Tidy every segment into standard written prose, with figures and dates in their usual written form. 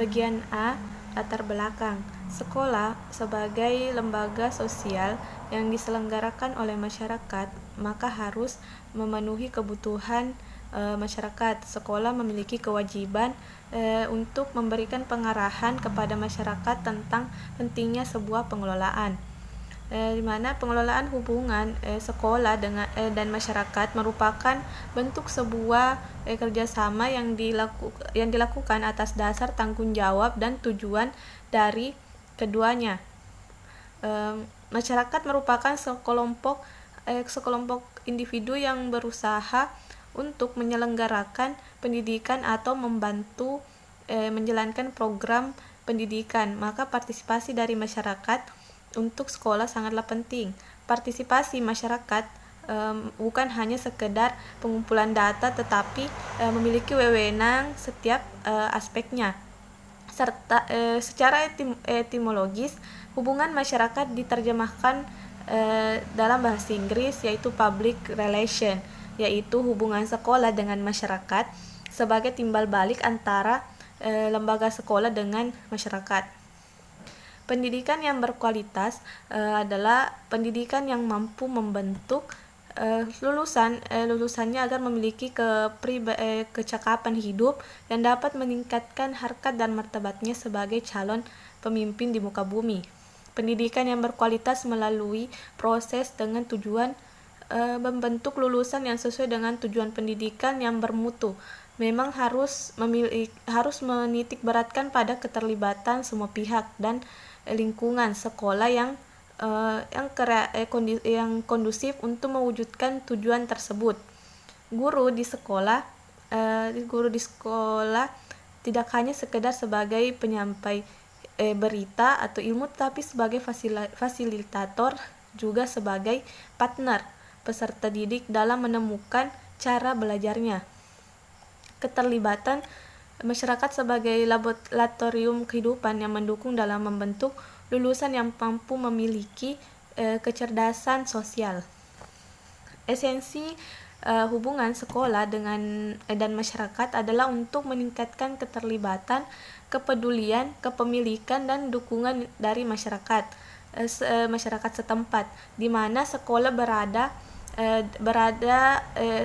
Bagian A, latar belakang. Sekolah sebagai lembaga sosial yang diselenggarakan oleh masyarakat, maka harus memenuhi kebutuhan masyarakat. Sekolah memiliki kewajiban untuk memberikan pengarahan kepada masyarakat tentang pentingnya sebuah pengelolaan. Di mana pengelolaan hubungan sekolah dan masyarakat merupakan bentuk sebuah kerjasama yang dilakukan atas dasar tanggung jawab dan tujuan dari keduanya. Masyarakat merupakan sekelompok individu yang berusaha untuk menyelenggarakan pendidikan atau membantu menjalankan program pendidikan. Maka partisipasi dari masyarakat untuk sekolah sangatlah penting. Partisipasi masyarakat bukan hanya sekedar pengumpulan data, tetapi memiliki wewenang setiap aspeknya. Serta secara etimologis, hubungan masyarakat diterjemahkan dalam bahasa Inggris yaitu public relation, yaitu hubungan sekolah dengan masyarakat sebagai timbal balik antara lembaga sekolah dengan masyarakat. Pendidikan yang berkualitas adalah pendidikan yang mampu membentuk lulusannya agar memiliki kecakapan hidup yang dapat meningkatkan harkat dan martabatnya sebagai calon pemimpin di muka bumi. Pendidikan yang berkualitas melalui proses dengan tujuan membentuk lulusan yang sesuai dengan tujuan pendidikan yang bermutu. Memang harus menitik beratkan pada keterlibatan semua pihak dan lingkungan sekolah yang kondusif untuk mewujudkan tujuan tersebut. Guru di sekolah tidak hanya sekedar sebagai penyampai berita atau ilmu, tapi sebagai fasilitator, juga sebagai partner peserta didik dalam menemukan cara belajarnya. Keterlibatan masyarakat sebagai laboratorium kehidupan yang mendukung dalam membentuk lulusan yang mampu memiliki kecerdasan sosial. Esensi hubungan sekolah dan masyarakat adalah untuk meningkatkan keterlibatan, kepedulian, kepemilikan, dan dukungan dari masyarakat setempat, di mana sekolah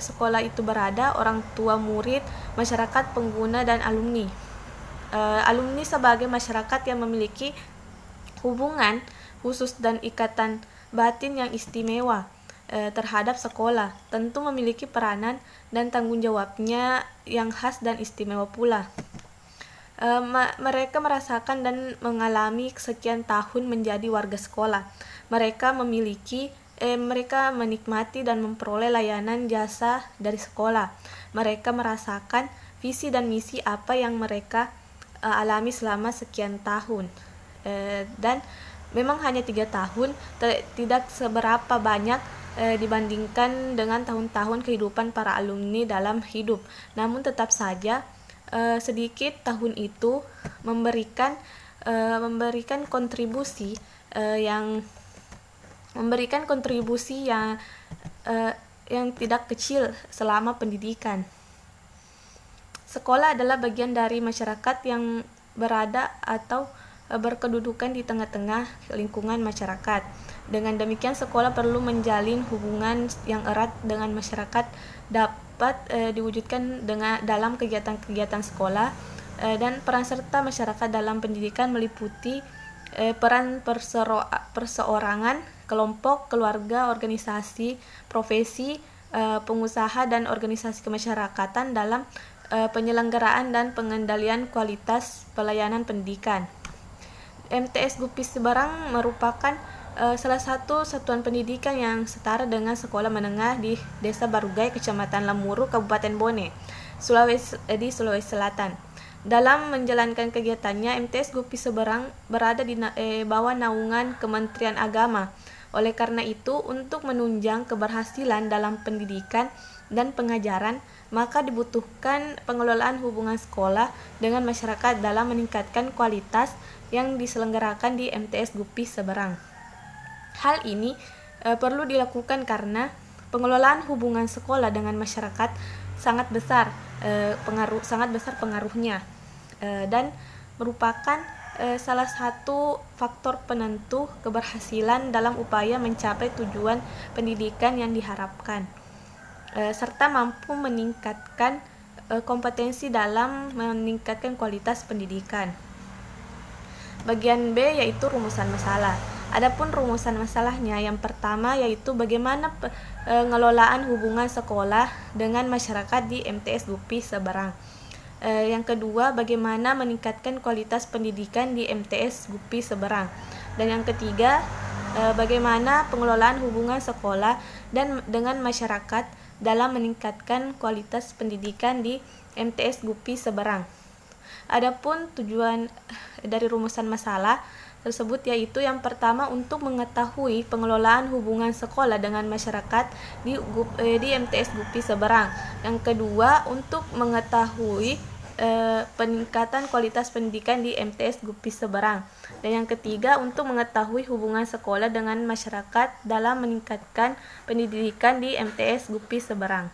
sekolah itu berada, orang tua murid, masyarakat pengguna, dan alumni. Alumni sebagai masyarakat yang memiliki hubungan khusus dan ikatan batin yang istimewa terhadap sekolah, tentu memiliki peranan dan tanggung jawabnya yang khas dan istimewa pula. Mereka merasakan dan mengalami sekian tahun menjadi warga sekolah. Mereka menikmati dan memperoleh layanan jasa dari sekolah. Mereka merasakan visi dan misi apa yang mereka alami selama sekian tahun. Dan memang hanya 3 tahun, tidak seberapa banyak dibandingkan dengan tahun-tahun kehidupan para alumni dalam hidup. Namun tetap saja sedikit tahun itu memberikan kontribusi yang tidak kecil selama pendidikan. Sekolah adalah bagian dari masyarakat yang berada atau berkedudukan di tengah-tengah lingkungan masyarakat. Dengan demikian, sekolah perlu menjalin hubungan yang erat dengan masyarakat, dapat diwujudkan dalam kegiatan-kegiatan sekolah, dan peran serta masyarakat dalam pendidikan meliputi peran perseorangan, kelompok, keluarga, organisasi, profesi, pengusaha, dan organisasi kemasyarakatan dalam penyelenggaraan dan pengendalian kualitas pelayanan pendidikan. MTS Gupi Seberang merupakan salah satu satuan pendidikan yang setara dengan sekolah menengah di Desa Barugai, Kecamatan Lamuru, Kabupaten Bone, Sulawesi Selatan. Dalam menjalankan kegiatannya, MTS Gupi Seberang berada di bawah naungan Kementerian Agama. Oleh karena itu, untuk menunjang keberhasilan dalam pendidikan dan pengajaran, maka dibutuhkan pengelolaan hubungan sekolah dengan masyarakat dalam meningkatkan kualitas yang diselenggarakan di MTS Gupi Seberang. Hal ini perlu dilakukan karena pengelolaan hubungan sekolah dengan masyarakat sangat besar pengaruhnya, dan merupakan salah satu faktor penentu keberhasilan dalam upaya mencapai tujuan pendidikan yang diharapkan, serta mampu meningkatkan kompetensi dalam meningkatkan kualitas pendidikan. Bagian B yaitu rumusan masalah. Adapun rumusan masalahnya, yang pertama yaitu bagaimana pengelolaan hubungan sekolah dengan masyarakat di MTS Gupi Seberang. Yang kedua, bagaimana meningkatkan kualitas pendidikan di MTS Gupi Seberang. Dan yang ketiga, bagaimana pengelolaan hubungan sekolah dan dengan masyarakat dalam meningkatkan kualitas pendidikan di MTS Gupi Seberang. Adapun tujuan dari rumusan masalah tersebut yaitu yang pertama untuk mengetahui pengelolaan hubungan sekolah dengan masyarakat di MTS Gupi Seberang. Yang kedua, untuk mengetahui peningkatan kualitas pendidikan di MTS Gupi Seberang. Dan yang ketiga, untuk mengetahui hubungan sekolah dengan masyarakat dalam meningkatkan pendidikan di MTS Gupi Seberang.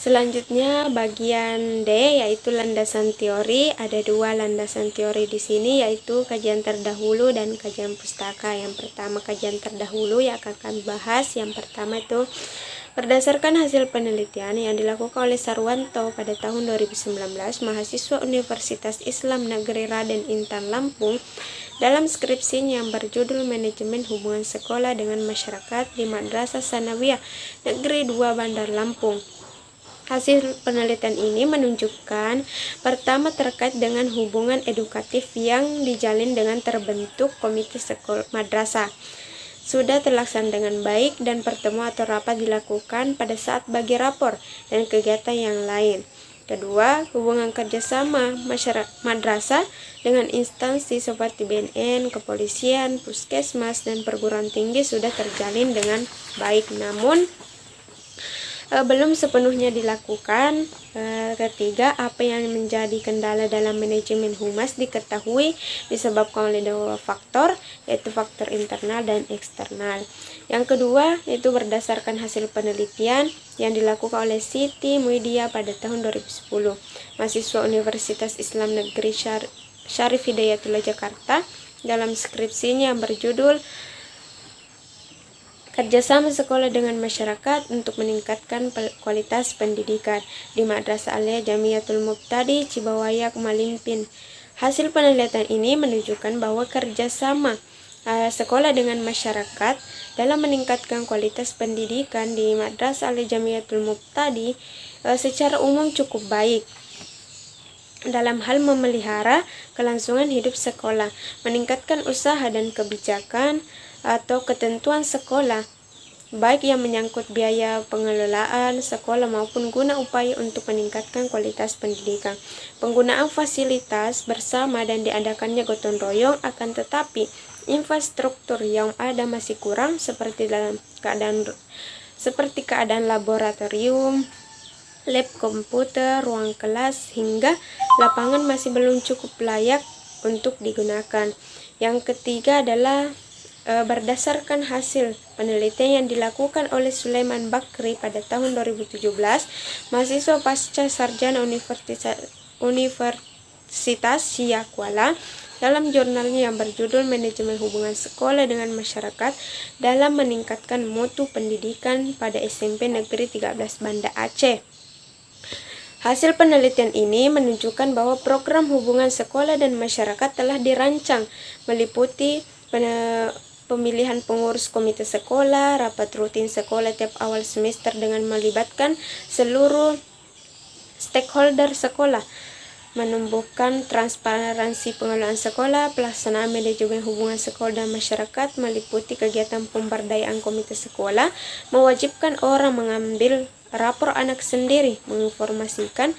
Selanjutnya bagian D yaitu landasan teori. Ada dua landasan teori di sini, yaitu kajian terdahulu dan kajian pustaka. Yang pertama kajian terdahulu yang akan kami bahas. Yang pertama itu berdasarkan hasil penelitian yang dilakukan oleh Sarwanto pada tahun 2019, mahasiswa Universitas Islam Negeri Raden Intan Lampung, dalam skripsinya yang berjudul Manajemen Hubungan Sekolah dengan Masyarakat di Madrasah Sanawiyah Negeri 2 Bandar Lampung. Hasil penelitian ini menunjukkan pertama terkait dengan hubungan edukatif yang dijalin dengan terbentuk komite sekolah madrasah sudah terlaksana dengan baik, dan pertemuan atau rapat dilakukan pada saat bagi rapor dan kegiatan yang lain. Kedua, hubungan kerjasama masyarakat madrasah dengan instansi seperti BNN, kepolisian, puskesmas, dan perguruan tinggi sudah terjalin dengan baik, namun belum sepenuhnya dilakukan. Ketiga, apa yang menjadi kendala dalam manajemen humas diketahui disebabkan oleh dua faktor, yaitu faktor internal dan eksternal. Yang kedua, itu berdasarkan hasil penelitian yang dilakukan oleh Siti Muidia pada tahun 2010, mahasiswa Universitas Islam Negeri Syarif Hidayatullah Jakarta, dalam skripsinya yang berjudul Kerjasama Sekolah dengan Masyarakat untuk Meningkatkan Kualitas Pendidikan di Madrasah Alia Jamiatul Mubtadi Cibawayak Malimpin. Hasil penelitian ini menunjukkan bahwa kerjasama sekolah dengan masyarakat dalam meningkatkan kualitas pendidikan di Madrasah Alia Jamiatul Mubtadi secara umum cukup baik dalam hal memelihara kelangsungan hidup sekolah, meningkatkan usaha dan kebijakan atau ketentuan sekolah, baik yang menyangkut biaya pengelolaan sekolah maupun guna upaya untuk meningkatkan kualitas pendidikan. Penggunaan fasilitas bersama dan diadakannya gotong royong, akan tetapi infrastruktur yang ada masih kurang seperti keadaan laboratorium, lab komputer, ruang kelas, hingga lapangan masih belum cukup layak untuk digunakan. Yang ketiga adalah berdasarkan hasil penelitian yang dilakukan oleh Sulaiman Bakri pada tahun 2017, mahasiswa pasca sarjana Universitas Syiah-Kuala, dalam jurnalnya yang berjudul Manajemen Hubungan Sekolah dengan Masyarakat dalam Meningkatkan Mutu Pendidikan pada SMP Negeri 13 Banda Aceh. Hasil penelitian ini menunjukkan bahwa program hubungan sekolah dan masyarakat telah dirancang meliputi pemilihan pengurus komite sekolah, rapat rutin sekolah tiap awal semester dengan melibatkan seluruh stakeholder sekolah, menumbuhkan transparansi pengelolaan sekolah, pelaksanaan manajemen hubungan sekolah dan masyarakat meliputi kegiatan pemberdayaan komite sekolah, mewajibkan orang mengambil rapor anak sendiri, menginformasikan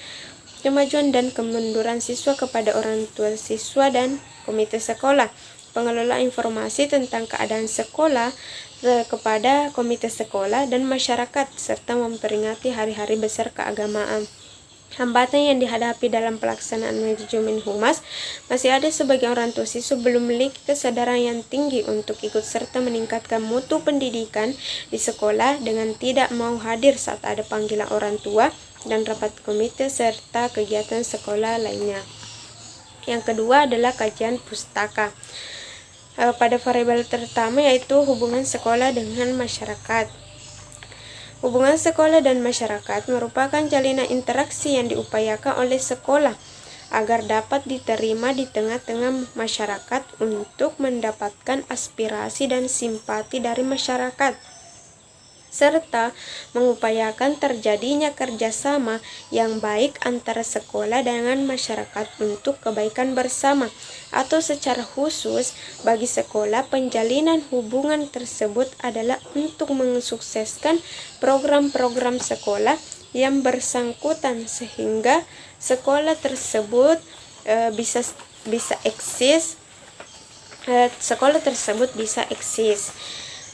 kemajuan dan kemunduran siswa kepada orang tua siswa dan komite sekolah, pengelola informasi tentang keadaan sekolah kepada komite sekolah dan masyarakat, serta memperingati hari-hari besar keagamaan. Hambatan yang dihadapi dalam pelaksanaan manajemen humas, masih ada sebagian orang tua siswa belum memiliki kesadaran yang tinggi untuk ikut serta meningkatkan mutu pendidikan di sekolah dengan tidak mau hadir saat ada panggilan orang tua dan rapat komite serta kegiatan sekolah lainnya. Yang kedua adalah kajian pustaka. Pada variabel pertama yaitu hubungan sekolah dengan masyarakat. Hubungan sekolah dan masyarakat merupakan jalinan interaksi yang diupayakan oleh sekolah agar dapat diterima di tengah-tengah masyarakat untuk mendapatkan aspirasi dan simpati dari masyarakat, serta mengupayakan terjadinya kerjasama yang baik antara sekolah dengan masyarakat untuk kebaikan bersama, atau secara khusus bagi sekolah penjalinan hubungan tersebut adalah untuk mensukseskan program-program sekolah yang bersangkutan sehingga sekolah tersebut bisa eksis.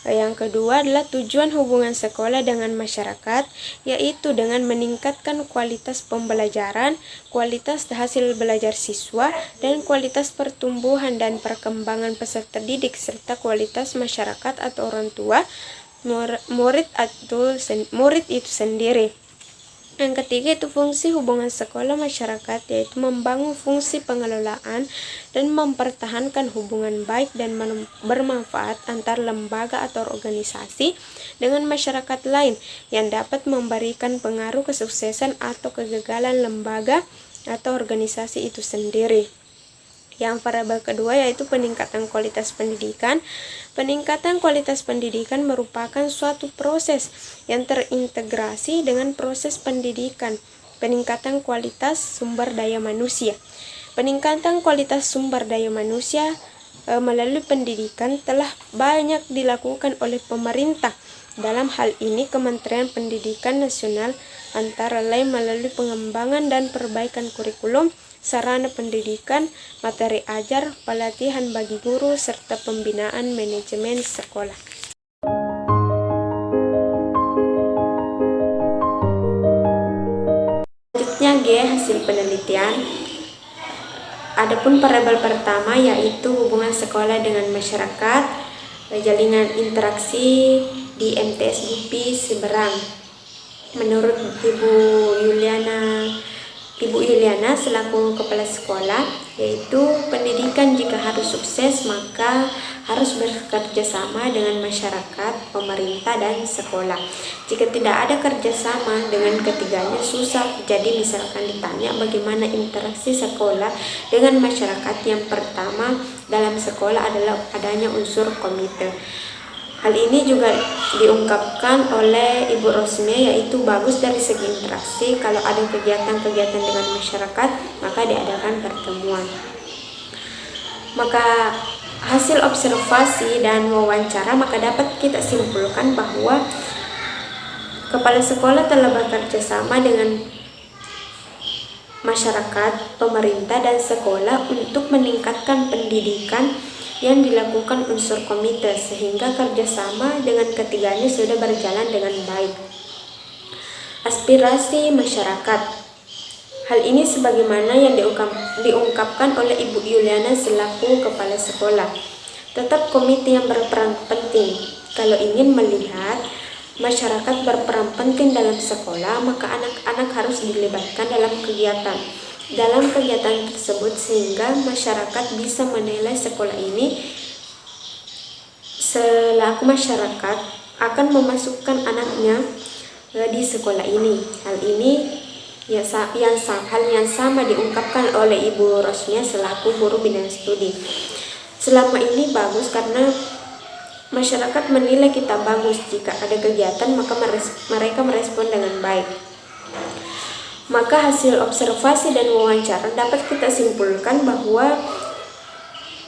Yang kedua adalah tujuan hubungan sekolah dengan masyarakat, yaitu dengan meningkatkan kualitas pembelajaran, kualitas hasil belajar siswa, dan kualitas pertumbuhan dan perkembangan peserta didik, serta kualitas masyarakat atau orang tua murid itu sendiri. Yang ketiga itu fungsi hubungan sekolah masyarakat, yaitu membangun fungsi pengelolaan dan mempertahankan hubungan baik dan bermanfaat antar lembaga atau organisasi dengan masyarakat lain yang dapat memberikan pengaruh kesuksesan atau kegagalan lembaga atau organisasi itu sendiri. Yang variabel kedua yaitu peningkatan kualitas pendidikan. Peningkatan kualitas pendidikan merupakan suatu proses yang terintegrasi dengan proses pendidikan. Peningkatan kualitas sumber daya manusia. Peningkatan kualitas sumber daya manusia melalui pendidikan telah banyak dilakukan oleh pemerintah. Dalam hal ini Kementerian Pendidikan Nasional antara lain melalui pengembangan dan perbaikan kurikulum, sarana pendidikan, materi ajar, pelatihan bagi guru, serta pembinaan manajemen sekolah. Selanjutnya G, hasil penelitian. Adapun variabel pertama yaitu hubungan sekolah dengan masyarakat, jalinan interaksi di MTS GUPI Seberang. Menurut Ibu Yuliana selaku kepala sekolah, yaitu pendidikan jika harus sukses maka harus bekerja sama dengan masyarakat, pemerintah, dan sekolah. Jika tidak ada kerjasama dengan ketiganya susah. Jadi misalkan ditanya bagaimana interaksi sekolah dengan masyarakat, yang pertama dalam sekolah adalah adanya unsur komite. Hal ini juga diungkapkan oleh Ibu Rosmia, yaitu bagus dari segi interaksi. Kalau ada kegiatan-kegiatan dengan masyarakat, maka diadakan pertemuan. Maka hasil observasi dan wawancara, maka dapat kita simpulkan bahwa kepala sekolah telah bekerja sama dengan masyarakat, pemerintah, dan sekolah untuk meningkatkan pendidikan yang dilakukan unsur komite, sehingga kerjasama dengan ketiganya sudah berjalan dengan baik. Aspirasi masyarakat. Hal ini sebagaimana yang diungkapkan oleh Ibu Yuliana selaku kepala sekolah. Tetap komite yang berperan penting. Kalau ingin melihat masyarakat berperan penting dalam sekolah, maka anak-anak harus dilibatkan dalam kegiatan tersebut sehingga masyarakat bisa menilai sekolah ini selaku masyarakat akan memasukkan anaknya di sekolah ini. Hal yang sama diungkapkan oleh Ibu Rosmia selaku guru bidang studi. Selama ini bagus karena masyarakat menilai kita bagus. Jika ada kegiatan maka mereka merespon dengan baik. Maka hasil observasi dan wawancara dapat kita simpulkan bahwa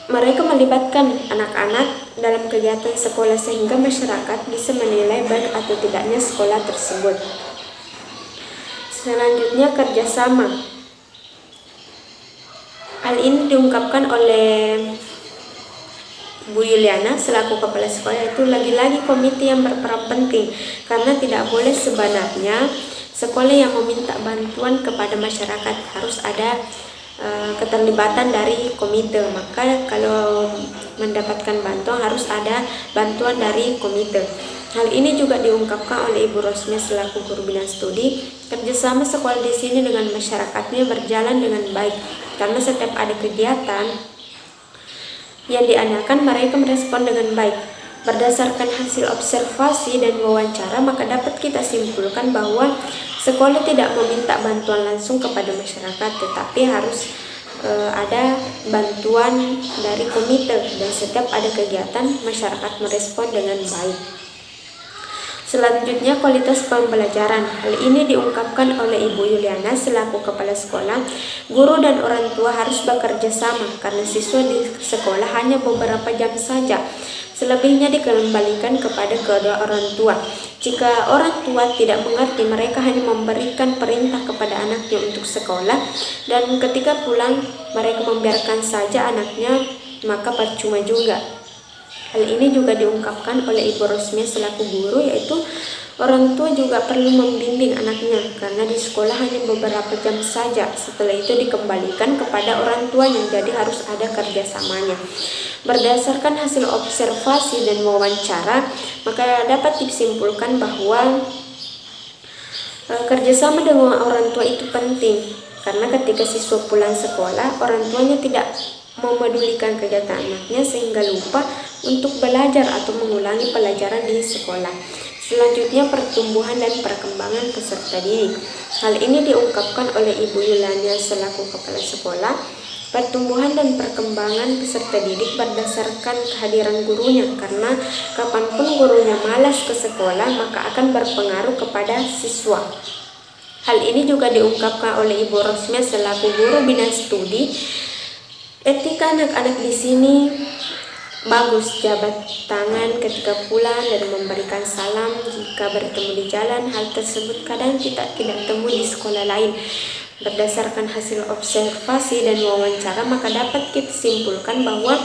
mereka melibatkan anak-anak dalam kegiatan sekolah sehingga masyarakat bisa menilai baik atau tidaknya sekolah tersebut. Selanjutnya kerjasama. Hal ini diungkapkan oleh Bu Yuliana selaku kepala sekolah, itu lagi-lagi komite yang berperan penting karena tidak boleh sebenarnya sekolah yang meminta bantuan kepada masyarakat. Harus ada keterlibatan dari komite. Maka kalau mendapatkan bantuan harus ada bantuan dari komite. Hal ini juga diungkapkan oleh Ibu Rosmia selaku guru bidang studi. Kerjasama sekolah di sini dengan masyarakatnya berjalan dengan baik karena setiap ada kegiatan yang diadakan mereka merespon dengan baik. Berdasarkan hasil observasi dan wawancara, maka dapat kita simpulkan bahwa sekolah tidak meminta bantuan langsung kepada masyarakat, tetapi harus ada bantuan dari komite, dan setiap ada kegiatan masyarakat merespon dengan baik. Selanjutnya, kualitas pembelajaran. Hal ini diungkapkan oleh Ibu Yuliana selaku kepala sekolah. Guru dan orang tua harus bekerja sama karena siswa di sekolah hanya beberapa jam saja. Selebihnya dikembalikan kepada kedua orang tua. Jika orang tua tidak mengerti, mereka hanya memberikan perintah kepada anaknya untuk sekolah, dan ketika pulang mereka membiarkan saja anaknya, maka percuma juga. Hal ini juga diungkapkan oleh Ibu Rosmia selaku guru, yaitu orang tua juga perlu membimbing anaknya karena di sekolah hanya beberapa jam saja. Setelah itu dikembalikan kepada orang tuanya, jadi harus ada kerjasamanya. Berdasarkan hasil observasi dan wawancara, maka dapat disimpulkan bahwa kerjasama dengan orang tua itu penting, karena ketika siswa pulang sekolah, orang tuanya tidak memedulikan kegiatan anaknya sehingga lupa untuk belajar atau mengulangi pelajaran di sekolah. Selanjutnya, pertumbuhan dan perkembangan peserta didik. Hal ini diungkapkan oleh Ibu Yuliana selaku kepala sekolah. Pertumbuhan dan perkembangan peserta didik berdasarkan kehadiran gurunya, karena kapanpun gurunya malas ke sekolah maka akan berpengaruh kepada siswa. Hal ini juga diungkapkan oleh Ibu Rosmia selaku guru bidang studi. Etika anak-anak di sini bagus, jabat tangan ketika pulang dan memberikan salam jika bertemu di jalan. Hal tersebut kadang kita tidak temui di sekolah lain. Berdasarkan hasil observasi dan wawancara, maka dapat kita simpulkan bahwa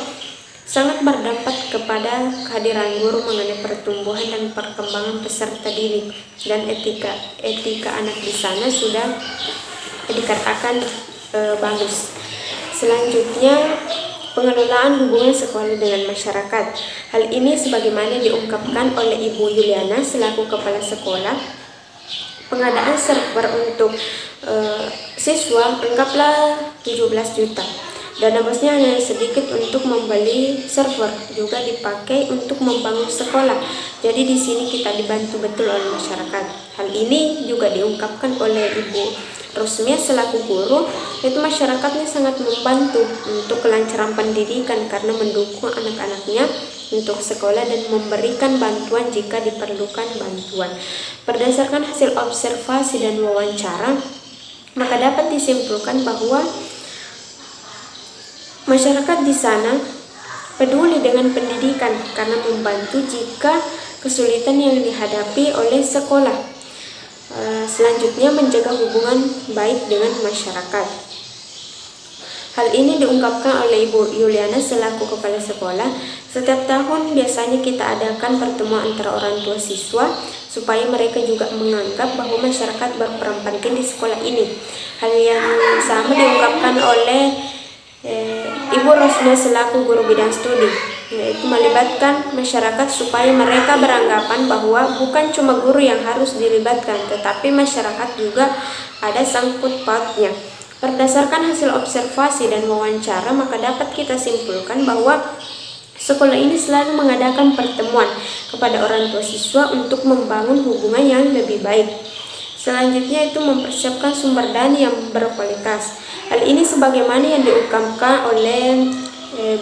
sangat berdampak kepada kehadiran guru mengenai pertumbuhan dan perkembangan peserta didik, dan etika anak di sana sudah dikatakan bagus. Selanjutnya, pengelolaan hubungan sekolah dengan masyarakat. Hal ini sebagaimana diungkapkan oleh Ibu Yuliana selaku kepala sekolah. Pengadaan server untuk siswa anggaplah 17 juta. Dana bosnya hanya sedikit untuk membeli server, juga dipakai untuk membangun sekolah. Jadi di sini kita dibantu betul oleh masyarakat. Hal ini juga diungkapkan oleh Ibu Rosmia selaku guru, yaitu masyarakatnya sangat membantu untuk kelancaran pendidikan karena mendukung anak-anaknya untuk sekolah dan memberikan bantuan jika diperlukan bantuan. Berdasarkan hasil observasi dan wawancara, maka dapat disimpulkan bahwa masyarakat di sana peduli dengan pendidikan karena membantu jika kesulitan yang dihadapi oleh sekolah. Selanjutnya, menjaga hubungan baik dengan masyarakat. Hal ini diungkapkan oleh Ibu Yuliana selaku kepala sekolah. Setiap tahun biasanya kita adakan pertemuan antara orang tua siswa supaya mereka juga menganggap bahwa masyarakat berperan penting di sekolah ini. Hal yang sama diungkapkan oleh Ibu Rosmia selaku guru bidang studi, yaitu melibatkan masyarakat supaya mereka beranggapan bahwa bukan cuma guru yang harus dilibatkan, tetapi masyarakat juga ada sangkut pautnya. Berdasarkan hasil observasi dan wawancara, maka dapat kita simpulkan bahwa sekolah ini selalu mengadakan pertemuan kepada orang tua siswa untuk membangun hubungan yang lebih baik. Selanjutnya itu mempersiapkan sumber dana yang berkualitas. Hal ini sebagaimana yang diungkapkan oleh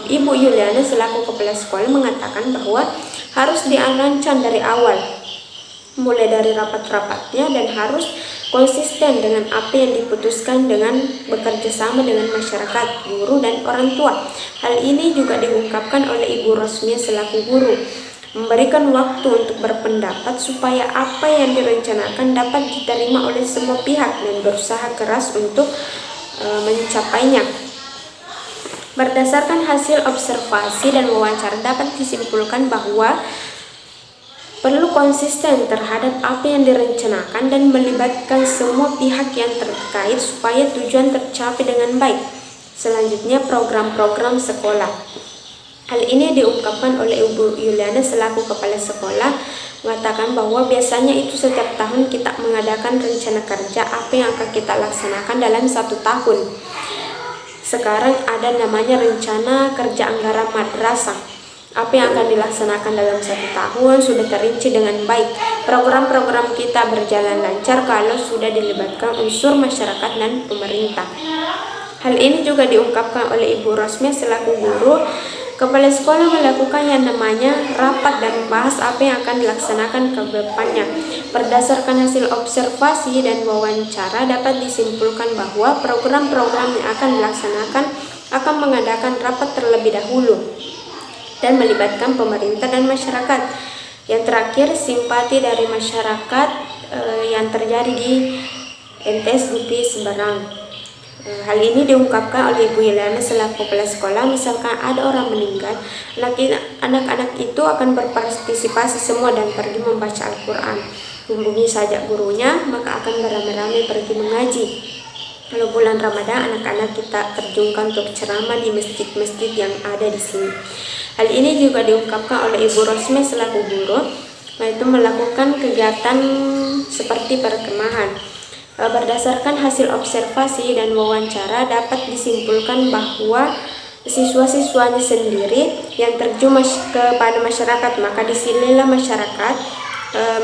Ibu Yuliana selaku kepala sekolah, mengatakan bahwa harus dirancang dari awal, mulai dari rapat-rapatnya, dan harus konsisten dengan apa yang diputuskan dengan bekerja sama dengan masyarakat, guru, dan orang tua. Hal ini juga diungkapkan oleh Ibu Rosmia selaku guru, memberikan waktu untuk berpendapat supaya apa yang direncanakan dapat diterima oleh semua pihak dan berusaha keras untuk mencapainya. Berdasarkan hasil observasi dan wawancara, dapat disimpulkan bahwa perlu konsisten terhadap apa yang direncanakan dan melibatkan semua pihak yang terkait supaya tujuan tercapai dengan baik. Selanjutnya, program-program sekolah. Hal ini diungkapkan oleh Ibu Yuliana selaku kepala sekolah, mengatakan bahwa biasanya itu setiap tahun kita mengadakan rencana kerja apa yang akan kita laksanakan dalam 1 tahun. Sekarang ada namanya rencana kerja anggaran madrasah. Apa yang akan dilaksanakan dalam 1 tahun sudah terinci dengan baik. Program-program kita berjalan lancar kalau sudah dilibatkan unsur masyarakat dan pemerintah. Hal ini juga diungkapkan oleh Ibu Rosmia selaku guru. Kepala sekolah melakukan yang namanya rapat dan membahas apa yang akan dilaksanakan ke depannya. Berdasarkan hasil observasi dan wawancara dapat disimpulkan bahwa program-program yang akan dilaksanakan akan mengadakan rapat terlebih dahulu dan melibatkan pemerintah dan masyarakat. Yang terakhir, simpati dari masyarakat yang terjadi di MTS GUPI Seberang. Hal ini diungkapkan oleh Ibu Yuliana selaku kepala sekolah. Misalkan ada orang meninggal, anak-anak itu akan berpartisipasi semua dan pergi membaca Al-Quran. Hubungi saja gurunya, maka akan beramai-ramai pergi mengaji. Kalau bulan Ramadan, anak-anak kita terjunkan untuk ceramah di masjid-masjid yang ada di sini. Hal ini juga diungkapkan oleh Ibu Rosmia selaku guru, yaitu melakukan kegiatan seperti perkemahan. Berdasarkan hasil observasi dan wawancara dapat disimpulkan bahwa siswa-siswanya sendiri yang terjun kepada masyarakat, maka disinilah masyarakat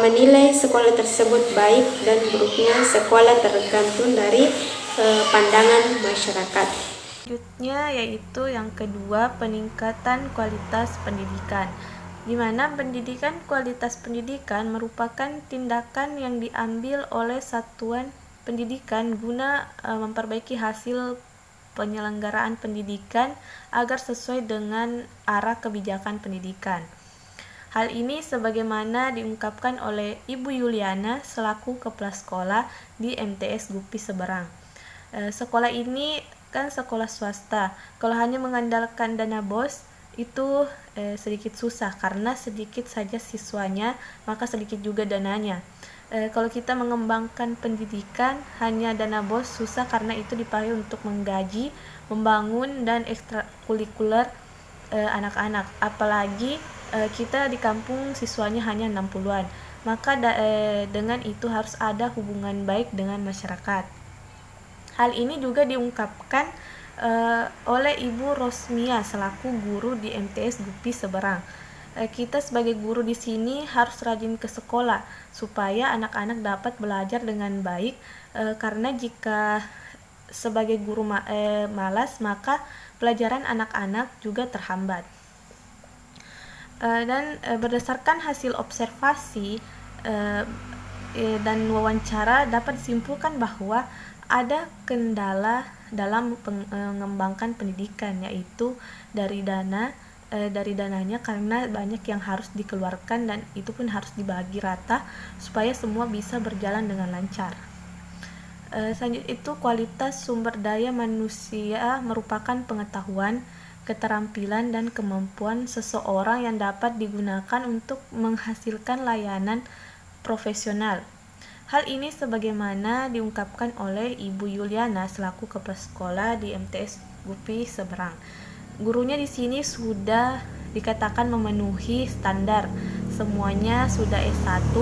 menilai sekolah tersebut baik dan buruknya sekolah tergantung dari pandangan masyarakat. Selanjutnya yaitu yang kedua, peningkatan kualitas pendidikan, di mana pendidikan kualitas pendidikan merupakan tindakan yang diambil oleh satuan pendidikan guna memperbaiki hasil penyelenggaraan pendidikan agar sesuai dengan arah kebijakan pendidikan. Hal ini sebagaimana diungkapkan oleh Ibu Yuliana selaku kepala sekolah di MTS GUPI Seberang. Sekolah ini kan sekolah swasta. Kalau hanya mengandalkan dana BOS itu sedikit susah karena sedikit saja siswanya, maka sedikit juga dananya. Kalau kita mengembangkan pendidikan hanya dana BOS susah karena itu dipakai untuk menggaji, membangun dan ekstrakurikuler anak-anak. Apalagi kita di kampung siswanya hanya 60-an. Maka dengan itu harus ada hubungan baik dengan masyarakat. Hal ini juga diungkapkan oleh Ibu Rosmia selaku guru di MTS GUPI Seberang. Kita sebagai guru di sini harus rajin ke sekolah supaya anak-anak dapat belajar dengan baik, karena jika sebagai guru malas maka pelajaran anak-anak juga terhambat. Dan berdasarkan hasil observasi dan wawancara dapat disimpulkan bahwa ada kendala dalam mengembangkan pendidikan, yaitu dari dananya karena banyak yang harus dikeluarkan dan itu pun harus dibagi rata supaya semua bisa berjalan dengan lancar. Selanjutnya itu kualitas sumber daya manusia merupakan pengetahuan, keterampilan dan kemampuan seseorang yang dapat digunakan untuk menghasilkan layanan profesional. Hal ini sebagaimana diungkapkan oleh Ibu Yuliana selaku kepala sekolah di MTS GUPI Seberang. Gurunya di sini sudah dikatakan memenuhi standar. Semuanya sudah S1,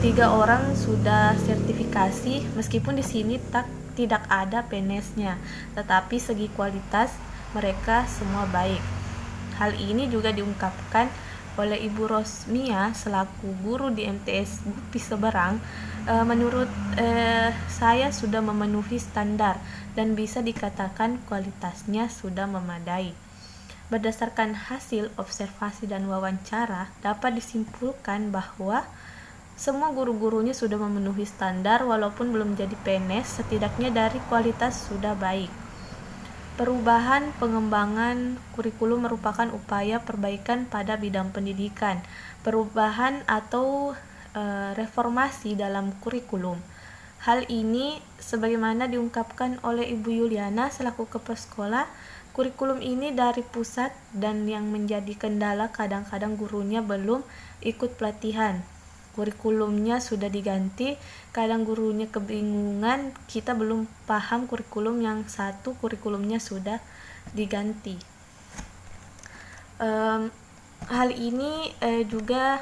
3 orang sudah sertifikasi, meskipun di sini tidak ada PNS-nya, tetapi segi kualitas mereka semua baik. Hal ini juga diungkapkan oleh Ibu Rosmia selaku guru di MTS GUPI Seberang. Menurut saya sudah memenuhi standar dan bisa dikatakan kualitasnya sudah memadai. Berdasarkan hasil observasi dan wawancara dapat disimpulkan bahwa semua guru-gurunya sudah memenuhi standar walaupun belum jadi PNS, setidaknya dari kualitas sudah baik. Perubahan pengembangan kurikulum merupakan upaya perbaikan pada bidang pendidikan, perubahan atau reformasi dalam kurikulum. Hal ini sebagaimana diungkapkan oleh Ibu Yuliana selaku kepala sekolah, kurikulum ini dari pusat dan yang menjadi kendala kadang-kadang gurunya belum ikut pelatihan. kurikulumnya sudah diganti, kadang gurunya kebingungan, kita belum paham kurikulum yang satu, kurikulumnya sudah diganti. Hal ini juga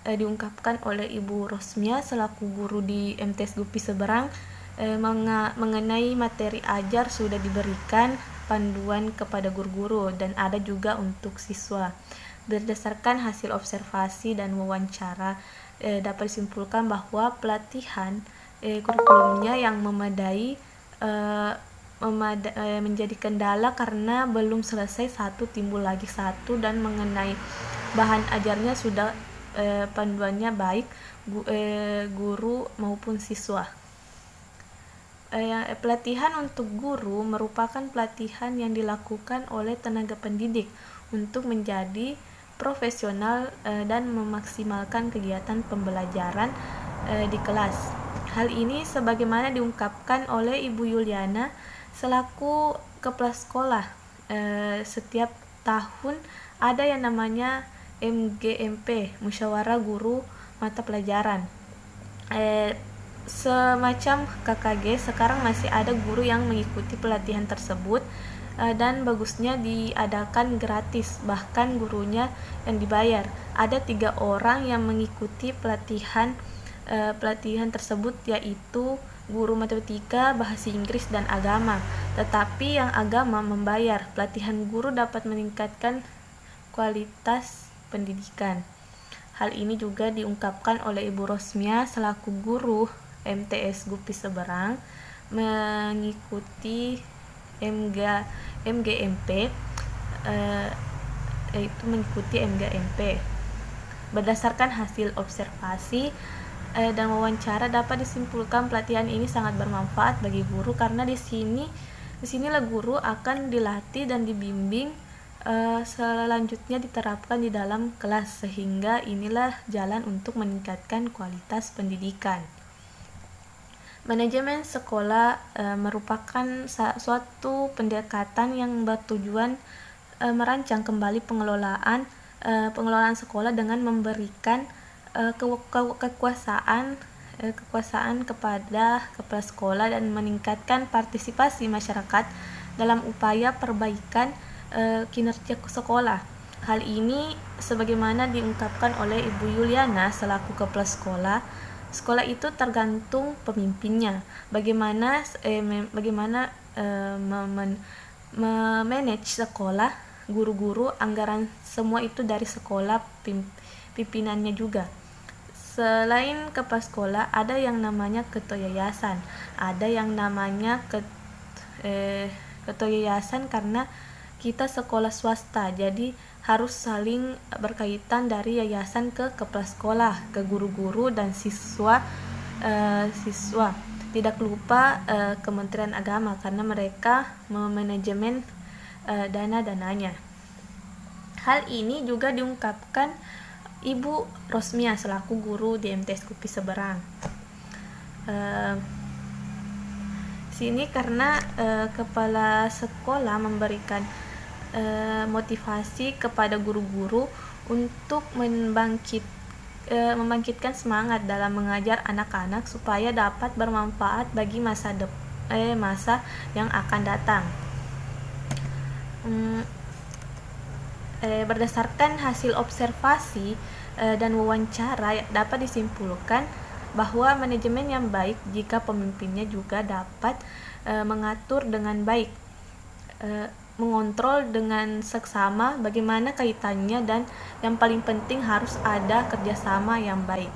diungkapkan oleh Ibu Rosmia selaku guru di MTS Gupi Seberang. Mengenai materi ajar sudah diberikan panduan kepada guru-guru dan ada juga untuk siswa. Berdasarkan hasil observasi dan wawancara, dapat disimpulkan bahwa pelatihan kurikulumnya yang memadai menjadi kendala karena belum selesai satu timbul lagi satu, dan mengenai bahan ajarnya sudah panduannya baik guru maupun siswa. Pelatihan untuk guru merupakan pelatihan yang dilakukan oleh tenaga pendidik untuk menjadi profesional dan memaksimalkan kegiatan pembelajaran di kelas. Hal ini sebagaimana diungkapkan oleh Ibu Yuliana selaku kepala sekolah. Setiap tahun ada yang namanya MGMP, Musyawarah Guru Mata Pelajaran. Semacam KKG, sekarang masih ada guru yang mengikuti pelatihan tersebut, dan bagusnya diadakan gratis, bahkan gurunya yang dibayar. Ada 3 orang yang mengikuti pelatihan tersebut, yaitu guru matematika, bahasa Inggris, dan agama. Tetapi yang agama membayar. Pelatihan guru dapat meningkatkan kualitas pendidikan. Hal ini juga diungkapkan oleh Ibu Rosmia selaku guru MTS Gupi Seberang mengikuti MGMP, yaitu mengikuti MGMP. Berdasarkan hasil observasi dan wawancara, dapat disimpulkan pelatihan ini sangat bermanfaat bagi guru karena disinilah guru akan dilatih dan dibimbing selanjutnya diterapkan di dalam kelas, sehingga inilah jalan untuk meningkatkan kualitas pendidikan. Manajemen sekolah merupakan suatu pendekatan yang bertujuan merancang kembali pengelolaan sekolah dengan memberikan kekuasaan kepada kepala sekolah dan meningkatkan partisipasi masyarakat dalam upaya perbaikan kinerja sekolah. Hal ini sebagaimana diungkapkan oleh Ibu Yuliana selaku kepala sekolah. Sekolah itu tergantung pemimpinnya. Bagaimana memanage sekolah, guru-guru, anggaran, semua itu dari sekolah, pimpinannya juga. Selain kepala sekolah, ada yang namanya ketua yayasan. Ada yang namanya ketua yayasan karena kita sekolah swasta, jadi harus saling berkaitan dari yayasan ke kepala sekolah, ke guru-guru dan siswa. Tidak lupa Kementerian Agama karena mereka memanajemen dana-dananya. Hal ini juga diungkapkan Ibu Rosmia selaku guru di MTS Gupi Seberang. Sini karena kepala sekolah memberikan motivasi kepada guru-guru untuk membangkitkan semangat dalam mengajar anak-anak supaya dapat bermanfaat bagi masa yang akan datang. Berdasarkan hasil observasi dan wawancara, dapat disimpulkan bahwa manajemen yang baik jika pemimpinnya juga dapat mengatur dengan baik, mengontrol dengan seksama bagaimana kaitannya, dan yang paling penting harus ada kerjasama yang baik.